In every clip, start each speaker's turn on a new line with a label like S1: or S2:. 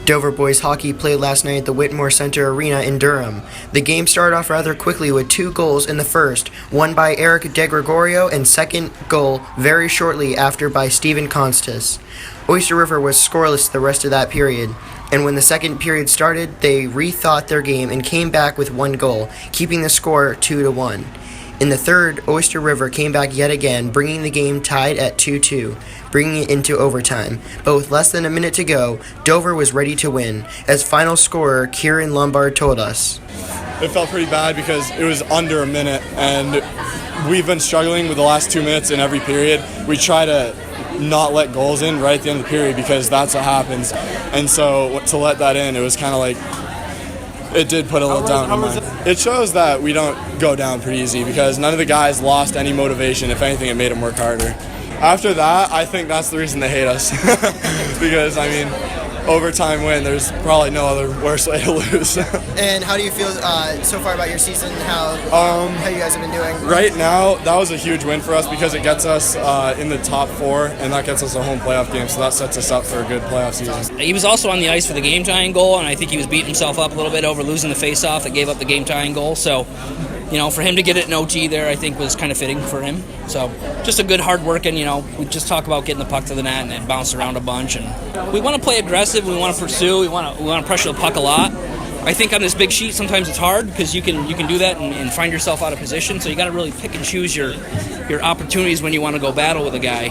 S1: Dover boys hockey played last night at the Whitmore Center Arena in Durham. The game started off rather quickly with 2 goals in the first, one by Eric DeGregorio and second goal very shortly after by Stephen Constas. Oyster River was scoreless the rest of that period, and when the second period started, they rethought their game and came back with 1 goal, keeping the score 2-1. In the third, Oyster River came back yet again, bringing the game tied at 2-2, bringing it into overtime. But with less than a minute to go, Dover was ready to win, as final scorer Kieran Lombard told us.
S2: It felt pretty bad because it was under a minute, and we've been struggling with the last 2 minutes in every period. We try to not let goals in right at the end of the period because that's what happens. And so to let that in, it was kind of like, it did put a little down in my mind. It shows that we don't go down pretty easy because none of the guys lost any motivation. If anything, it made them work harder. After that, I think that's the reason they hate us. Because, I mean, overtime win, there's probably no other worse way to lose.
S1: And how do you feel so far about your season, how you guys have been doing?
S2: Right now, that was a huge win for us because it gets us in the top 4, and that gets us a home playoff game, so that sets us up for a good playoff season.
S3: He was also on the ice for the game-tying goal, and I think he was beating himself up a little bit over losing the face-off that gave up the game-tying goal. So, you know, for him to get it in OT there, I think was kind of fitting for him. So, just a good hard working, you know, we just talk about getting the puck to the net and it bounced around a bunch. And we want to play aggressive, we want to pursue, we want to pressure the puck a lot. I think on this big sheet sometimes it's hard because you can do that and find yourself out of position. So you got to really pick and choose your opportunities when you want to go battle with a guy.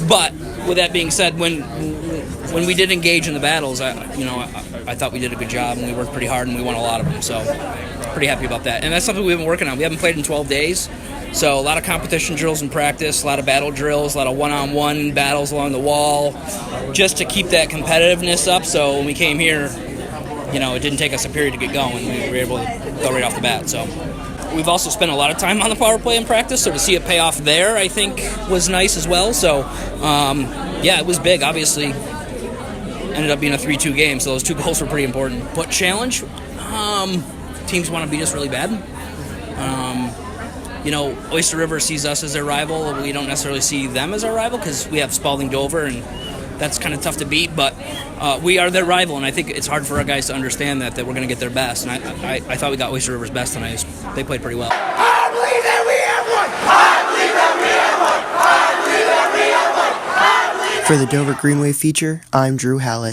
S3: But with that being said, when we did engage in the battles, I thought we did a good job and we worked pretty hard and we won a lot of them. So pretty happy about that. And that's something we've been working on. We haven't played in 12 days. So a lot of competition drills in practice, a lot of battle drills, a lot of one-on-one battles along the wall, just to keep that competitiveness up. So when we came here, you know, it didn't take us a period to get going. We were able to go right off the bat. So we've also spent a lot of time on the power play in practice, so to see it pay off there, I think, was nice as well. So, yeah, it was big. Obviously, ended up being a 3-2 game, so those 2 goals were pretty important. But challenge, teams want to beat us really bad. You know, Oyster River sees us as their rival. We don't necessarily see them as our rival because we have Spalding Dover, and that's kind of tough to beat. But we are their rival, and I think it's hard for our guys to understand that we're going to get their best. And I thought we got Oyster River's best tonight. They played pretty well.
S4: I believe that we have one! I believe that we have one! I believe that we have one! I believe.
S1: For the Dover Greenwave feature, I'm Drew Hallett.